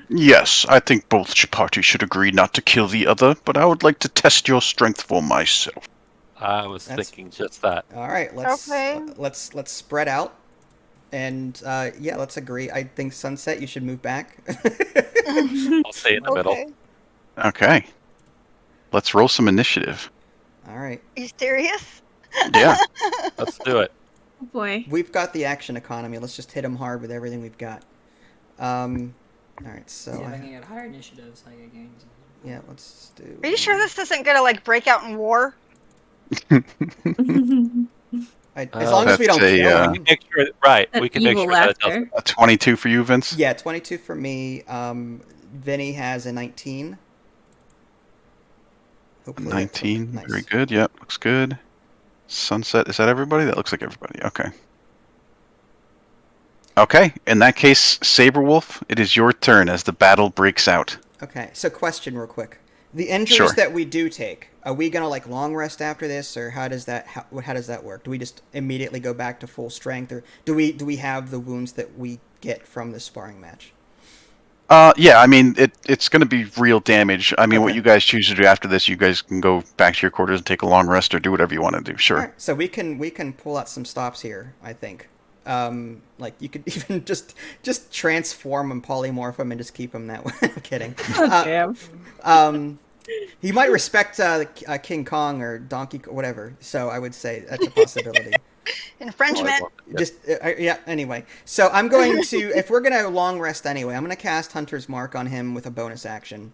Speaker 2: Yes, I think both parties should agree not to kill the other, but I would like to test your strength for myself.
Speaker 4: I was
Speaker 3: That's-
Speaker 4: thinking just that.
Speaker 3: All right, let's
Speaker 1: Okay.
Speaker 3: let's spread out, and yeah, let's agree. I think Sunset, you should move back.
Speaker 4: I'll stay in the middle.
Speaker 1: Okay.
Speaker 2: Okay. Let's roll some initiative.
Speaker 3: All right,
Speaker 1: You serious?
Speaker 2: Yeah.
Speaker 4: Let's do it.
Speaker 5: Oh boy.
Speaker 3: we've got the action economy. Let's just hit them hard with everything we've got. All right, so
Speaker 6: See if I can get higher initiatives. I get gains.
Speaker 3: yeah, let's do.
Speaker 1: Are you sure this isn't gonna like break out in war?
Speaker 3: As long as we don't
Speaker 2: That's a,
Speaker 3: kill
Speaker 2: uh,
Speaker 3: him.
Speaker 4: Make sure, right? We can make
Speaker 5: Evil
Speaker 4: sure that it doesn't.
Speaker 5: laughter.
Speaker 2: A 22 for you, Vince?
Speaker 3: Yeah, 22 for me. Vinny has a 19. Hopefully that's
Speaker 2: 19.
Speaker 3: nice.
Speaker 2: Very good. Yep, looks good. Sunset, is that everybody? That looks like everybody. Okay. Okay, in that case, Saberwolf, it is your turn as the battle breaks out.
Speaker 3: Okay, so question real quick. The injuries
Speaker 2: Sure.
Speaker 3: that we do take, are we gonna like long rest after this, or how does that work? Do we just immediately go back to full strength, or do we have the wounds that we get from the sparring match?
Speaker 2: Yeah, I mean, it's going to be real damage. I mean, what
Speaker 3: Okay.
Speaker 2: you guys choose to do after this, you guys can go back to your quarters and take a long rest or do whatever you want to do. Sure.
Speaker 3: All right, so we can pull out some stops here. I think. Like you could even just transform and polymorph him and just keep him that way. I'm kidding.
Speaker 5: Damn.
Speaker 3: He might respect King Kong or Donkey whatever. So I would say that's a possibility.
Speaker 1: Infringement.
Speaker 3: Just yeah. Anyway, so I'm going to if we're gonna long rest anyway, I'm gonna cast Hunter's Mark on him with a bonus action,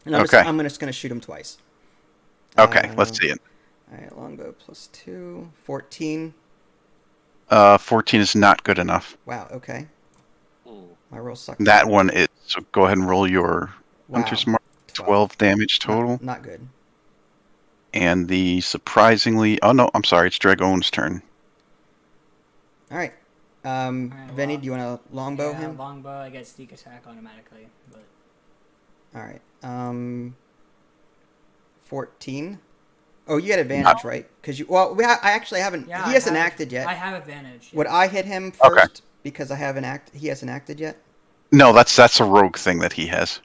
Speaker 3: and I'm
Speaker 2: Okay.
Speaker 3: just gonna shoot him twice.
Speaker 2: Okay, let's see it.
Speaker 3: All right, longbow +2, 14.
Speaker 2: 14 is not good enough.
Speaker 3: Wow. Okay, my roll sucked.
Speaker 2: That one is. So go ahead and roll your
Speaker 3: Wow.
Speaker 2: Hunter's Mark. 12 damage total.
Speaker 3: Not good.
Speaker 2: And the surprisingly. Oh, no, I'm sorry. It's Dragon's turn.
Speaker 3: All right.
Speaker 6: Alright,
Speaker 3: Vinny,
Speaker 6: well,
Speaker 3: do you want to longbow
Speaker 6: yeah,
Speaker 3: him?
Speaker 6: longbow. I get sneak attack automatically, but
Speaker 3: All right. 14. Oh, you get advantage, right? Because you. Well, I actually haven't.
Speaker 6: yeah,
Speaker 3: He hasn't acted yet.
Speaker 6: I have advantage.
Speaker 3: Would
Speaker 6: yes.
Speaker 3: I hit him
Speaker 2: Okay.
Speaker 3: first because I haven't He hasn't acted yet.
Speaker 2: No, that's a rogue thing that he has.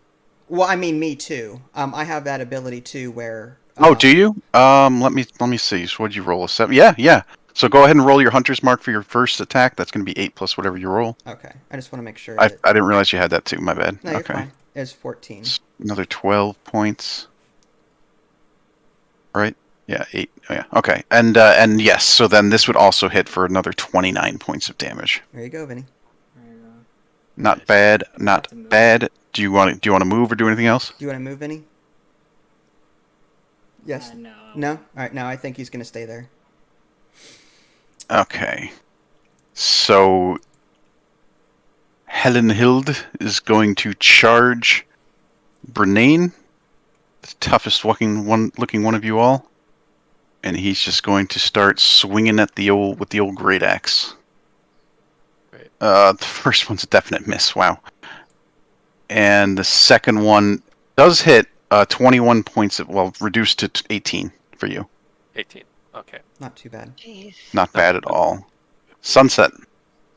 Speaker 3: Well, I mean me too. I have that ability too, where.
Speaker 2: Oh, do you? Let me see. So what'd you roll? A 7? Yeah. So go ahead and roll your Hunter's Mark for your first attack. That's going to be 8 plus whatever you roll.
Speaker 3: Okay, I just want to make sure.
Speaker 2: I
Speaker 3: That...
Speaker 2: didn't realize you had that too. My bad.
Speaker 3: No, you're
Speaker 2: Okay.
Speaker 3: fine. It's 14.
Speaker 2: Another 12 points. Right? Yeah, 8. Oh, yeah. Okay. And yes, so then this would also hit for another 29 points of damage.
Speaker 3: There you go, Vinny.
Speaker 6: There you go.
Speaker 2: Not
Speaker 4: Nice.
Speaker 2: bad.
Speaker 6: have
Speaker 2: Not
Speaker 6: to move.
Speaker 2: bad. Do you want to move or do anything else?
Speaker 3: Do you want to move, Vinny? Yes.
Speaker 6: No.
Speaker 3: No. All right. No, I think he's gonna stay there.
Speaker 2: Okay. So Helen Hild is going to charge Brenane, the toughest looking one of you all, and he's just going to start swinging at the old great axe.
Speaker 4: Great.
Speaker 2: The first one's a definite miss. Wow. And the second one does hit 21 points reduced to 18 for you.
Speaker 4: 18. Okay.
Speaker 3: Not too bad.
Speaker 1: Jeez.
Speaker 2: Not bad at all. Sunset.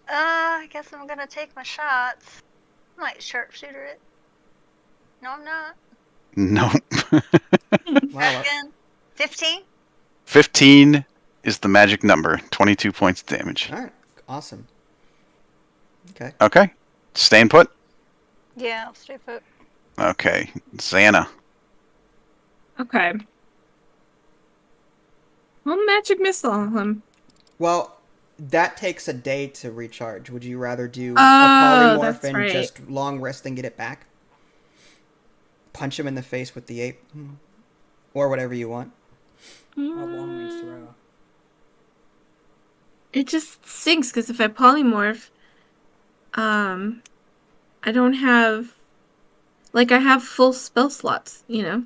Speaker 1: I guess I'm gonna take my shots. I might sharpshooter it. No, I'm not.
Speaker 2: Nope.
Speaker 3: Wow.
Speaker 1: Again. 15?
Speaker 2: 15 is the magic number. 22 points of damage.
Speaker 3: All right. Awesome. Okay.
Speaker 2: Okay. Staying put.
Speaker 1: Yeah, I'll stay put.
Speaker 2: Okay. Xana.
Speaker 5: Okay. Well, magic missile on him.
Speaker 3: Well, that takes a day to recharge. Would you rather do a
Speaker 5: Oh,
Speaker 3: polymorph
Speaker 5: that's
Speaker 3: and
Speaker 5: right.
Speaker 3: just long rest and get it back? Punch him in the face with the ape? Or whatever you want.
Speaker 6: Or long range
Speaker 5: Mm,
Speaker 6: throw.
Speaker 5: It just stinks because if I polymorph, I don't have I have full spell slots, you know.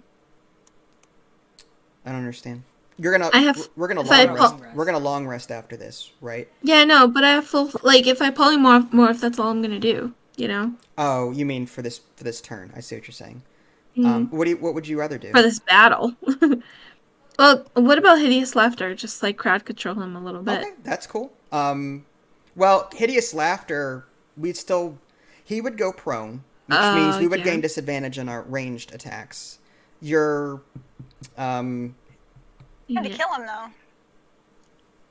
Speaker 3: I don't understand. You're gonna
Speaker 5: I have
Speaker 3: we're gonna
Speaker 5: if I
Speaker 3: long
Speaker 6: Or
Speaker 3: rest.
Speaker 6: long rest.
Speaker 3: We're gonna long rest after this, right?
Speaker 5: Yeah, no, but I have full if I polymorph, that's all I'm gonna do, you know.
Speaker 3: Oh, you mean for this turn? I see what you're saying.
Speaker 5: Mm,
Speaker 3: What would you rather do?
Speaker 5: for this battle. Well, what about hideous laughter? Just crowd control him a little bit.
Speaker 3: Okay, that's cool. Well, hideous laughter. He would go prone, which means we would
Speaker 5: Yeah.
Speaker 3: gain disadvantage on our ranged attacks. Your,
Speaker 1: Trying to
Speaker 5: Yeah.
Speaker 1: kill him though.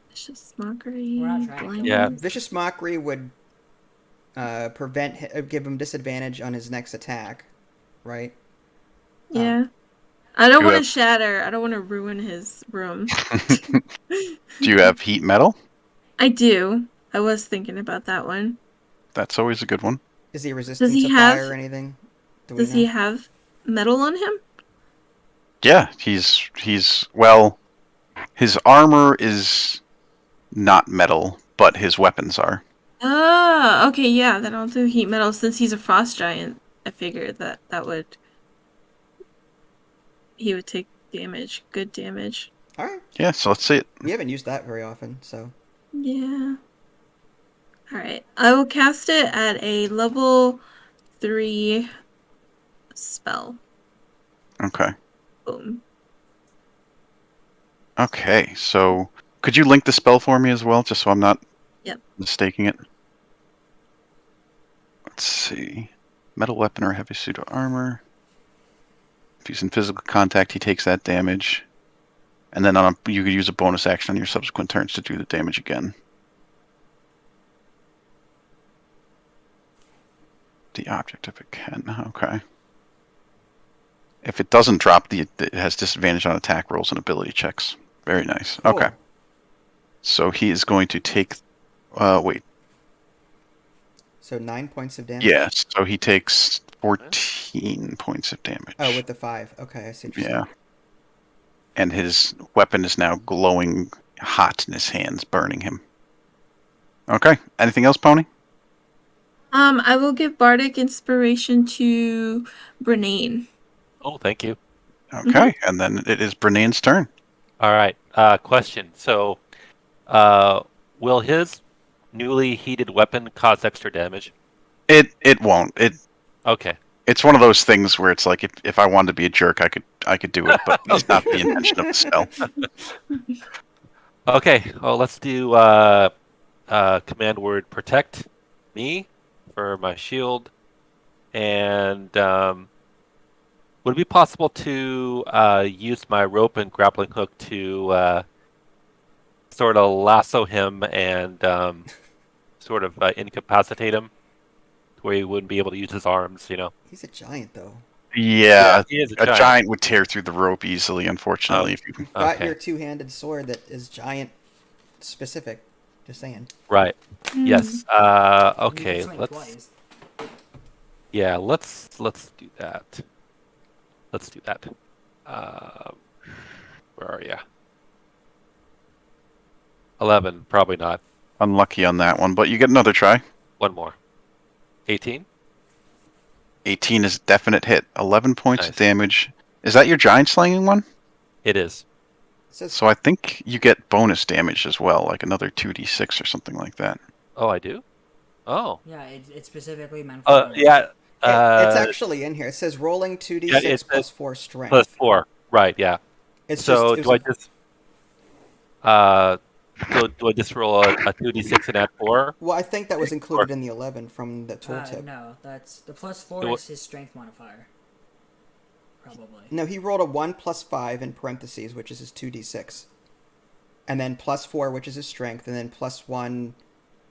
Speaker 5: Vicious mockery.
Speaker 6: We're not trying to kill
Speaker 5: blindness.
Speaker 4: Yeah.
Speaker 3: vicious mockery would give him disadvantage on his next attack, right?
Speaker 5: Yeah. I don't
Speaker 2: You
Speaker 5: want to
Speaker 2: have-
Speaker 5: shatter. I don't want to ruin his room.
Speaker 2: Do you have heat metal?
Speaker 5: I do. I was thinking about that one.
Speaker 2: That's always a good one.
Speaker 3: Is he resistant
Speaker 5: he
Speaker 3: to
Speaker 5: have-
Speaker 3: fire or anything? Do we
Speaker 5: Does
Speaker 3: know?
Speaker 5: he have metal on him?
Speaker 2: Yeah, he's well, his armor is not metal, but his weapons are.
Speaker 5: Oh, okay, yeah. Then I'll do heat metal since he's a frost giant. I figured that he would take damage, good damage.
Speaker 3: All right.
Speaker 2: Yeah, so let's see it.
Speaker 3: We haven't used that very often, so
Speaker 5: Yeah. All right. I will cast it at a level 3 spell.
Speaker 2: Okay.
Speaker 5: Boom.
Speaker 2: Okay, so could you link the spell for me as well, just so I'm not mistaking it? Let's see. Metal weapon or heavy suit of armor. If he's in physical contact, he takes that damage. And then you could use a bonus action on your subsequent turns to do the damage again. The object, if it can. Okay. If it doesn't drop, it has disadvantage on attack rolls and ability checks. Very nice.
Speaker 3: Cool.
Speaker 2: Okay. So he is going to take... wait.
Speaker 3: So 9 points of damage?
Speaker 2: Yes, so he takes 14 points of damage.
Speaker 3: Oh, with the 5. Okay, I see what you're saying.
Speaker 2: And his weapon is now glowing hot in his hands, burning him. Okay. Anything else, Pony?
Speaker 5: I will give Bardic Inspiration to Brenane.
Speaker 4: Oh, thank you.
Speaker 2: Okay, and then it is Brenane's turn.
Speaker 4: All right. Question. So, will his newly heated weapon cause extra damage?
Speaker 2: It won't.
Speaker 4: Okay.
Speaker 2: It's one of those things where it's like if I wanted to be a jerk, I could do it, but it's not the intention of the spell.
Speaker 4: Okay. Well, let's do command word protect me for my shield, and would it be possible to use my rope and grappling hook to sort of lasso him and sort of incapacitate him, where he wouldn't be able to use his arms? You know.
Speaker 3: He's a giant, though.
Speaker 2: Yeah,
Speaker 4: he is
Speaker 2: a giant would tear through the rope easily, unfortunately. If you...
Speaker 3: You've got
Speaker 4: Okay.
Speaker 3: your two-handed sword that is giant specific. Just saying.
Speaker 4: Right. Yes.
Speaker 6: You can
Speaker 4: Okay.
Speaker 6: swing
Speaker 4: Let's.
Speaker 6: twice.
Speaker 4: Yeah. Let's do that. Let's do that. Where are you? 11. Probably not.
Speaker 2: Unlucky on that one, but you get another try.
Speaker 4: One more. 18.
Speaker 2: 18 is a definite hit. 11 points of
Speaker 4: Nice.
Speaker 2: damage. Is that your giant slinging one?
Speaker 4: It is.
Speaker 3: It says
Speaker 2: So I think you get bonus damage as well, like another 2d6 or something like that.
Speaker 4: Oh, I do. Oh.
Speaker 6: Yeah, it's specifically meant for bonus.
Speaker 4: Yeah.
Speaker 3: it's actually in here. It says rolling 2d6
Speaker 4: yeah, it
Speaker 3: plus
Speaker 4: says
Speaker 3: 4 strength.
Speaker 4: plus 4. Right. Yeah.
Speaker 3: It's
Speaker 4: So
Speaker 3: just,
Speaker 4: do I just? So do I just roll a 2d6 and add 4?
Speaker 3: Well, I think that was included in the 11 from the tooltip.
Speaker 6: No, that's the plus 4
Speaker 4: It
Speaker 6: is his strength modifier. Probably.
Speaker 3: No, he rolled a 1 plus 5 in parentheses, which is his 2d6. And then plus 4, which is his strength, and then plus 1...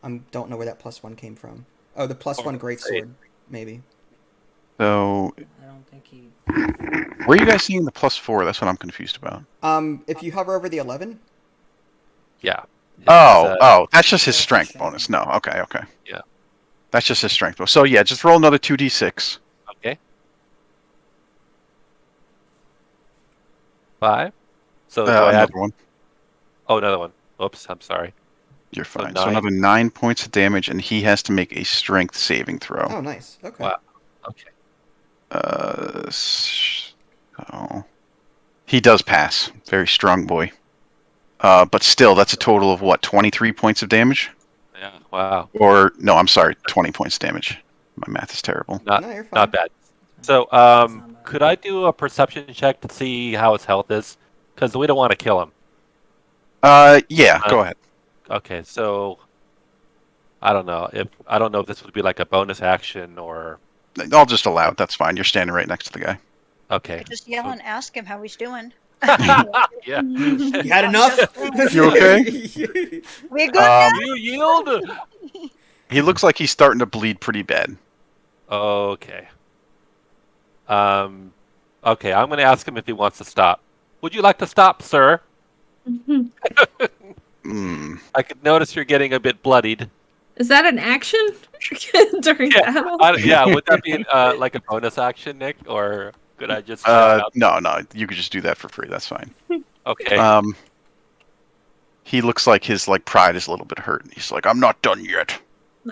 Speaker 3: I don't know where that plus 1 came from. Oh, the plus 1 greatsword, maybe.
Speaker 2: So,
Speaker 6: I don't think he.
Speaker 2: where are you guys seeing the +4? That's what I'm confused about.
Speaker 3: If you hover over the 11,
Speaker 4: Yeah.
Speaker 2: Oh, that's just his
Speaker 6: That's his
Speaker 2: strength
Speaker 6: strength
Speaker 2: bonus.
Speaker 6: bonus.
Speaker 2: No, okay.
Speaker 4: Yeah.
Speaker 2: That's just his strength bonus. So yeah, just roll another 2d6.
Speaker 4: Okay. 5. So do I add?
Speaker 2: Another one.
Speaker 4: Oh, another one. Oops, I'm sorry.
Speaker 2: You're
Speaker 4: So
Speaker 2: fine. So
Speaker 4: 9.
Speaker 2: another 9 points of damage, and he has to make a strength saving throw.
Speaker 3: oh nice. Okay.
Speaker 4: Wow. Okay.
Speaker 2: So he does pass. Very strong boy. But still, that's a total of what? 23 points of damage?
Speaker 4: Yeah. Wow.
Speaker 2: Or no, I'm sorry, 20 points of damage. My math is terrible.
Speaker 4: Not
Speaker 3: No, you're fine.
Speaker 4: not bad. So
Speaker 6: That's not bad.
Speaker 4: could I do a perception check to see how his health is? Because we don't want to kill him.
Speaker 2: Yeah, go ahead.
Speaker 4: Okay. So I don't know if this would be like a bonus action or
Speaker 2: I'll just allow it. That's fine. You're standing right next to the guy.
Speaker 4: okay.
Speaker 1: Just yell and ask him how he's doing.
Speaker 4: Yeah.
Speaker 3: You had enough?
Speaker 2: You okay?
Speaker 1: We good now?
Speaker 4: You yield.
Speaker 2: He looks like he's starting to bleed pretty bad.
Speaker 4: Okay. Okay, I'm going to ask him if he wants to stop. Would you like to stop, sir?
Speaker 2: Hmm.
Speaker 4: I could notice you're getting a bit bloodied.
Speaker 5: Is that an action during
Speaker 4: Yeah,
Speaker 5: battle?
Speaker 4: Yeah, would that be like a bonus action, Nick, or could I just shout out?
Speaker 2: No, you could just do that for free. That's fine.
Speaker 4: Okay.
Speaker 2: He looks like his pride is a little bit hurt. He's like, I'm not done yet.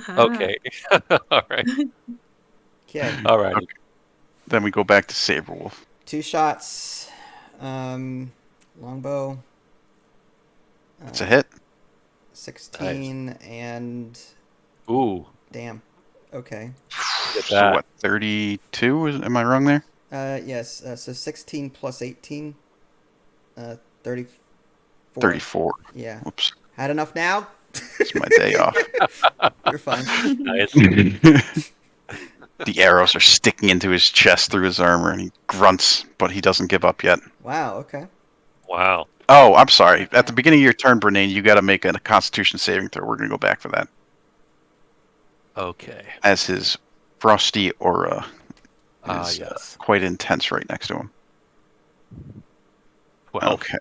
Speaker 4: Okay. All right.
Speaker 3: Okay.
Speaker 4: All right.
Speaker 2: Okay. Then we go back to Saberwolf.
Speaker 3: 2 shots. Longbow.
Speaker 2: It's a hit.
Speaker 3: 16 and
Speaker 4: Ooh.
Speaker 3: damn. Okay.
Speaker 4: Get
Speaker 2: So
Speaker 4: that.
Speaker 2: what? 32? Am I wrong there?
Speaker 3: Yes. So 16 plus 18. 34.
Speaker 2: 34.
Speaker 3: Yeah.
Speaker 2: Whoops.
Speaker 3: Had enough now?
Speaker 2: It's my day off.
Speaker 3: You're fine.
Speaker 4: Nice.
Speaker 2: The arrows are sticking into his chest through his armor, and he grunts, but he doesn't give up yet.
Speaker 3: Wow. Okay.
Speaker 4: Wow.
Speaker 2: Oh, I'm sorry. At the beginning of your turn, Bernane, you got to make a Constitution saving throw. We're going to go back for that.
Speaker 4: Okay.
Speaker 2: As his frosty aura is
Speaker 4: Yes.
Speaker 2: quite intense right next to him.
Speaker 4: 12.
Speaker 2: Okay.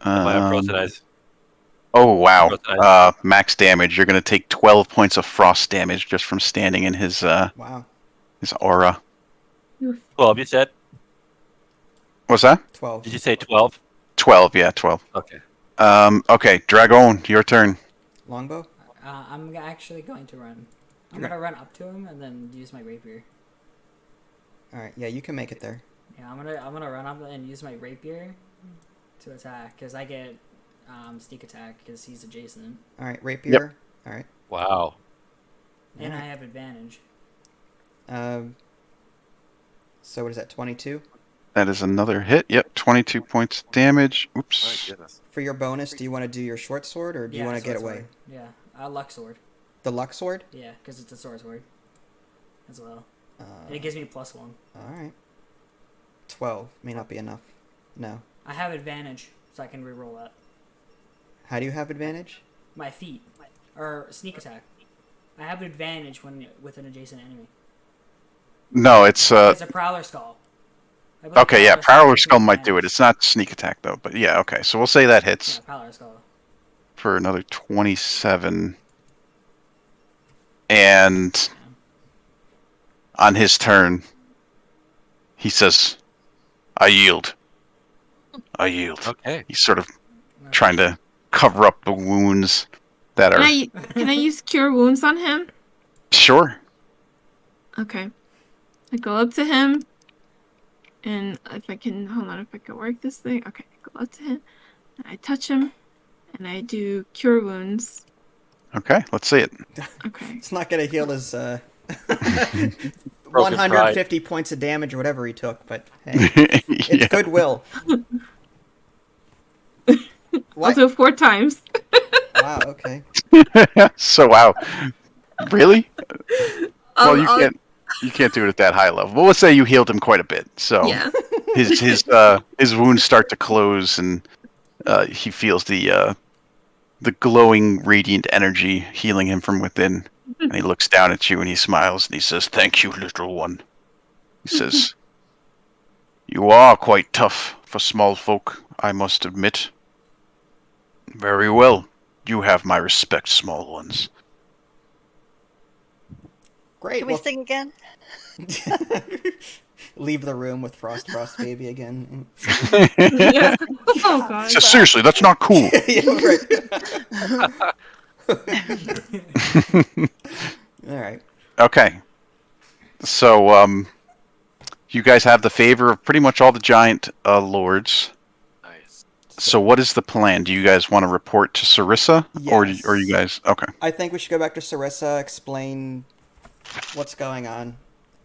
Speaker 4: Am I at frozen eyes?
Speaker 2: Oh, wow.
Speaker 4: Frozen
Speaker 2: Max damage. You're going to take 12 points of frost damage just from standing in his
Speaker 3: Wow.
Speaker 2: aura.
Speaker 4: 12, you said?
Speaker 2: What's that?
Speaker 3: 12.
Speaker 4: Did you say 12?
Speaker 2: 12, yeah, 12.
Speaker 4: Okay.
Speaker 2: Okay, Dragon, your turn.
Speaker 3: Longbow?
Speaker 6: I'm actually going to run. I'm gonna run up to him and then use my rapier.
Speaker 3: Alright, yeah, you can make it there.
Speaker 6: Yeah, I'm gonna run up and use my rapier to attack because I get sneak attack because he's adjacent
Speaker 3: Alright, rapier. Alright.
Speaker 4: Wow.
Speaker 6: and I have advantage.
Speaker 3: So what is that, 22?
Speaker 2: That is another hit. Yep, 22 points of damage.
Speaker 4: My
Speaker 2: Oops.
Speaker 4: goodness.
Speaker 3: For your bonus, do you want to do your short sword or do you want to get
Speaker 6: sword
Speaker 3: away?
Speaker 6: sword. Yeah, luck sword.
Speaker 3: The luck sword?
Speaker 6: Yeah, because it's a sword as well,
Speaker 3: Uh,
Speaker 6: and it gives me +1.
Speaker 3: Alright. 12 may not be enough. No.
Speaker 6: I have advantage, so I can reroll that.
Speaker 3: How do you have advantage?
Speaker 6: My feet or sneak attack. I have advantage when with an adjacent enemy.
Speaker 2: No, it's
Speaker 6: It's a prowler skull. I believe
Speaker 2: okay, yeah,
Speaker 6: gives
Speaker 2: Prowler
Speaker 6: me
Speaker 2: Skull might do it.
Speaker 6: advantage.
Speaker 2: It's not sneak attack though, but yeah, okay. So we'll say that hits
Speaker 6: Yeah, prowler skull.
Speaker 2: for another 27. And on his turn, he says, I yield. I yield.
Speaker 4: Okay.
Speaker 2: He's sort of trying to cover up the wounds that are...
Speaker 5: Can I use cure wounds on him?
Speaker 2: Sure.
Speaker 5: Okay. I go up to him, and if I can work this thing. Okay, I go up to him, and I touch him, and I do cure wounds.
Speaker 2: Okay, let's see it.
Speaker 5: Okay.
Speaker 3: It's not going to heal his
Speaker 4: Broken
Speaker 3: 150 points of damage or whatever he took, but hey, it's
Speaker 2: Yeah.
Speaker 3: goodwill.
Speaker 5: I'll
Speaker 3: What?
Speaker 5: do it 4 times.
Speaker 3: Wow, okay.
Speaker 2: So wow. Really? Well,
Speaker 5: I'll-
Speaker 2: you can't do it at that high level. Well, let's say you healed him quite a bit. So
Speaker 5: Yeah.
Speaker 2: his wounds start to close, and he feels the glowing, radiant energy healing him from within. And he looks down at you and he smiles and he says, "Thank you, little one." He says, "You are quite tough for small folk, I must admit." "Very well. You have my respect, small ones."
Speaker 3: Great.
Speaker 1: Can we sing again?
Speaker 3: Leave the room with Frost Baby again.
Speaker 5: Yeah. Oh god.
Speaker 2: So seriously, that's not cool.
Speaker 3: Yeah, right. All right.
Speaker 2: Okay. So, you guys have the favor of pretty much all the giant lords.
Speaker 4: Nice.
Speaker 2: So what is the plan? Do you guys want to report to Sarissa?
Speaker 3: Yes.
Speaker 2: Or you guys... Okay.
Speaker 3: I think we should go back to Sarissa, explain what's going on,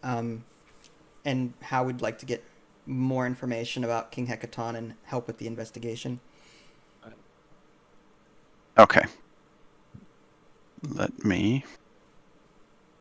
Speaker 3: and how we'd like to get more information about King Hecaton and help with the investigation.
Speaker 2: Okay. Let me